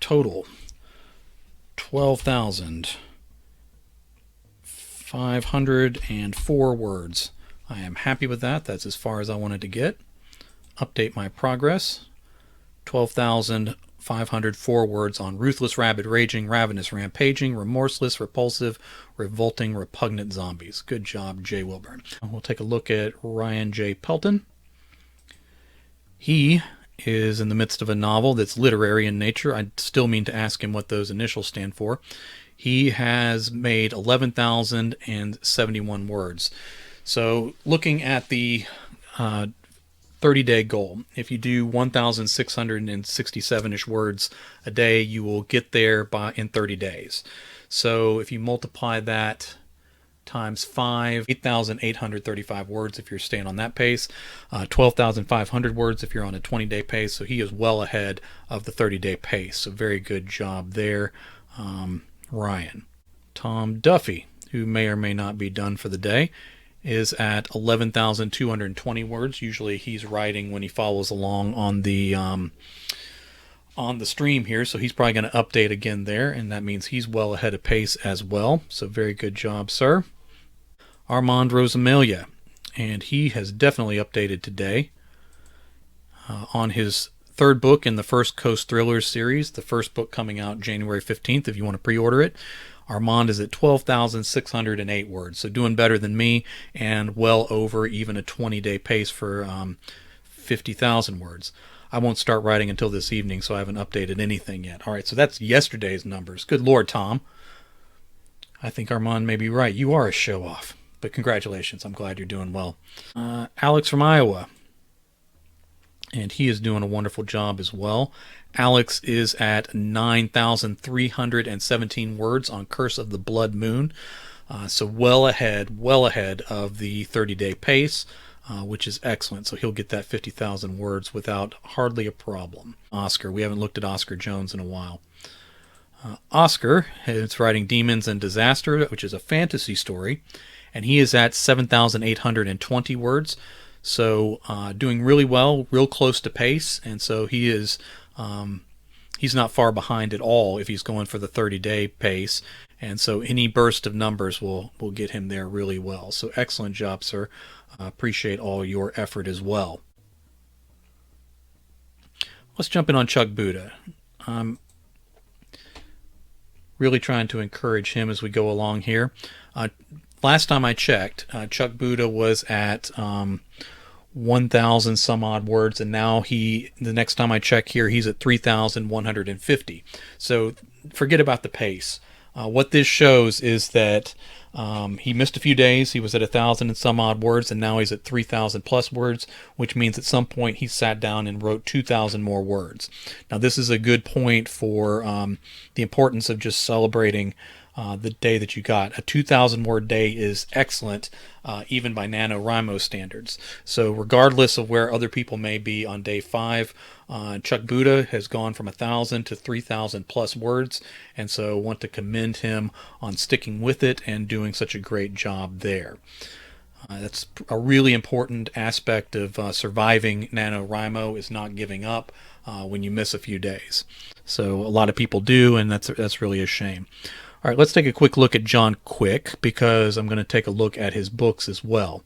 total 12,504 words. I am happy with that. That's as far as I wanted to get. Update my progress. 12,504 words on Ruthless, Rabid, Raging, Ravenous, Rampaging, Remorseless, Repulsive, Revolting, Repugnant zombies. Good job, Jay Wilburn. We'll take a look at Ryan J. Pelton. He is in the midst of a novel that's literary in nature. I still mean to ask him what those initials stand for. He has made 11,071 words. So looking at the 30-day goal, if you do 1,667-ish words a day, you will get there in 30 days. So if you multiply that times 5, 8,835 words if you're staying on that pace, 12,500 words if you're on a 20-day pace. So he is well ahead of the 30-day pace. So very good job there, Ryan. Tom Duffy, who may or may not be done for the day, is at 11,220 words. Usually he's writing when he follows along on the stream here, so he's probably going to update again there, and that means he's well ahead of pace as well. So very good job, sir. Armand Rosamalia, and he has definitely updated today on his third book in the First Coast Thrillers series, the first book coming out January 15th if you want to pre-order it. Armand is at 12,608 words, so doing better than me and well over even a 20-day pace for 50,000 words. I won't start writing until this evening, so I haven't updated anything yet. All right, so that's yesterday's numbers. Good Lord, Tom. I think Armand may be right. You are a show-off, but congratulations. I'm glad you're doing well. Alex from Iowa, and he is doing a wonderful job as well. Alex is at 9,317 words on Curse of the Blood Moon, so well ahead of the 30-day pace, which is excellent. So he'll get that 50,000 words without hardly a problem. Oscar, we haven't looked at Oscar Jones in a while. Oscar is writing Demons and Disaster, which is a fantasy story, and he is at 7,820 words. So doing really well, real close to pace, and so he is he's not far behind at all if he's going for the 30-day pace, and so any burst of numbers will get him there really well. So excellent job, sir. Appreciate all your effort as well. Let's jump in on Chuck Buda. I'm really trying to encourage him as we go along here. Last time I checked, Chuck Buda was at 1,000 some odd words, and now the next time I check here, he's at 3,150. So forget about the pace. What this shows is that he missed a few days. He was at 1,000 and some odd words, and now he's at 3,000 plus words, which means at some point he sat down and wrote 2,000 more words. Now this is a good point for the importance of just celebrating the day that you got. A 2,000 word day is excellent, even by NaNoWriMo standards. So regardless of where other people may be on day 5, Chuck Buda has gone from 1,000 to 3,000 plus words, and so want to commend him on sticking with it and doing such a great job there. That's a really important aspect of surviving NaNoWriMo, is not giving up when you miss a few days. So a lot of people do, and that's really a shame. All right, let's take a quick look at John Quick, because I'm going to take a look at his books as well.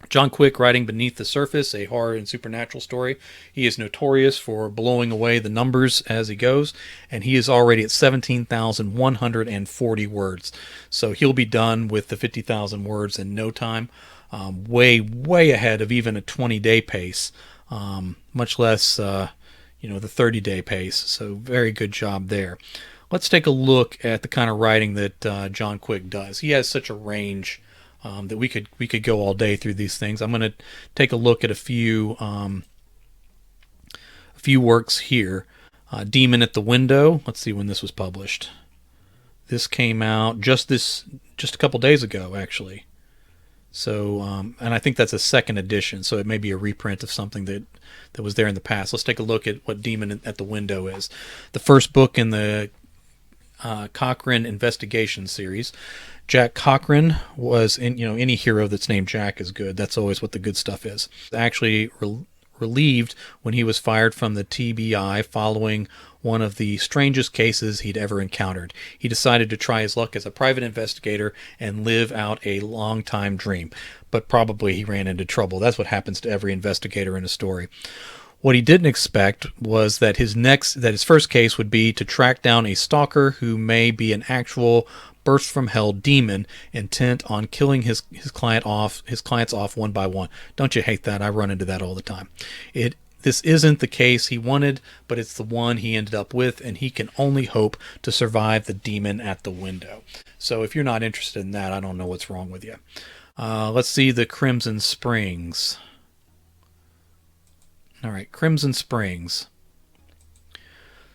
John Quick writing Beneath the Surface, a horror and supernatural story. He is notorious for blowing away the numbers as he goes, and he is already at 17,140 words. So he'll be done with the 50,000 words in no time, way ahead of even a 20-day pace, much less the 30-day pace. So very good job there. Let's take a look at the kind of writing that John Quick does. He has such a range that we could go all day through these things. I'm going to take a look at a few works here. Demon at the Window. Let's see when this was published. This came out just a couple days ago, actually. So, and I think that's a second edition, so it may be a reprint of something that was there in the past. Let's take a look at what Demon at the Window is. The first book in the Cochran Investigation series. Jack Cochran was in, any hero that's named Jack is good. That's always what the good stuff is. Actually relieved when he was fired from the TBI following one of the strangest cases he'd ever encountered. He decided to try his luck as a private investigator and live out a long-time dream. But probably he ran into trouble. That's what happens to every investigator in a story. What he didn't expect was that his first case would be to track down a stalker who may be an actual burst from hell demon intent on killing his clients off one by one. Don't you hate that? I run into that all the time. This isn't the case he wanted, but it's the one he ended up with, and he can only hope to survive the demon at the window. So if you're not interested in that, I don't know what's wrong with you. Let's see the Crimson Springs. All right, Crimson Springs.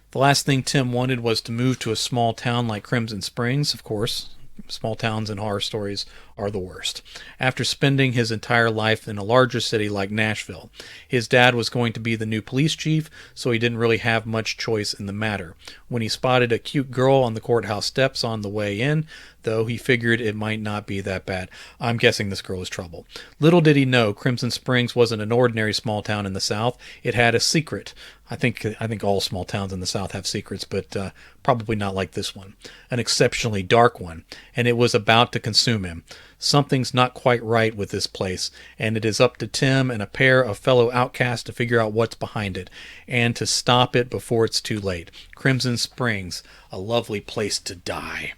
The last thing Tim wanted was to move to a small town like Crimson Springs, of course. Small towns in horror stories are the worst. After spending his entire life in a larger city like Nashville, his dad was going to be the new police chief, so he didn't really have much choice in the matter. When he spotted a cute girl on the courthouse steps on the way in, though, he figured it might not be that bad. I'm guessing this girl is trouble. Little did he know Crimson Springs wasn't an ordinary small town in the South. It had a secret. I think all small towns in the South have secrets, but probably not like this one. An exceptionally dark one, and it was about to consume him. Something's not quite right with this place, and it is up to Tim and a pair of fellow outcasts to figure out what's behind it, and to stop it before it's too late. Crimson Springs, a lovely place to die.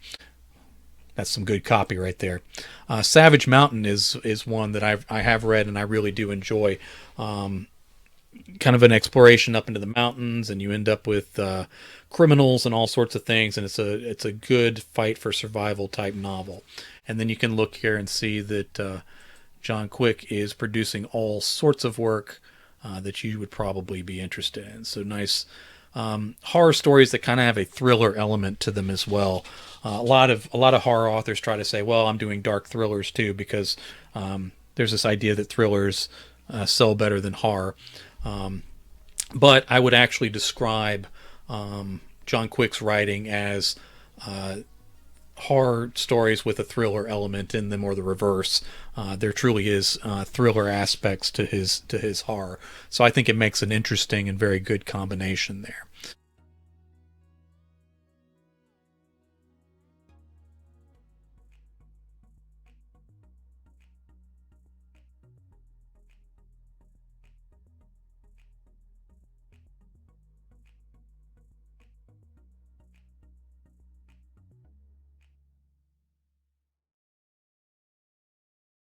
That's some good copy right there. Savage Mountain is one that I have read and I really do enjoy. Kind of an exploration up into the mountains, and you end up with criminals and all sorts of things, and it's a good fight for survival type novel. And then you can look here and see that John Quick is producing all sorts of work that you would probably be interested in. So nice horror stories that kind of have a thriller element to them as well. A lot of horror authors try to say, well, I'm doing dark thrillers too, because there's this idea that thrillers sell better than horror. But I would actually describe John Quick's writing as horror stories with a thriller element in them, or the reverse. There truly is thriller aspects to his horror. So I think it makes an interesting and very good combination there.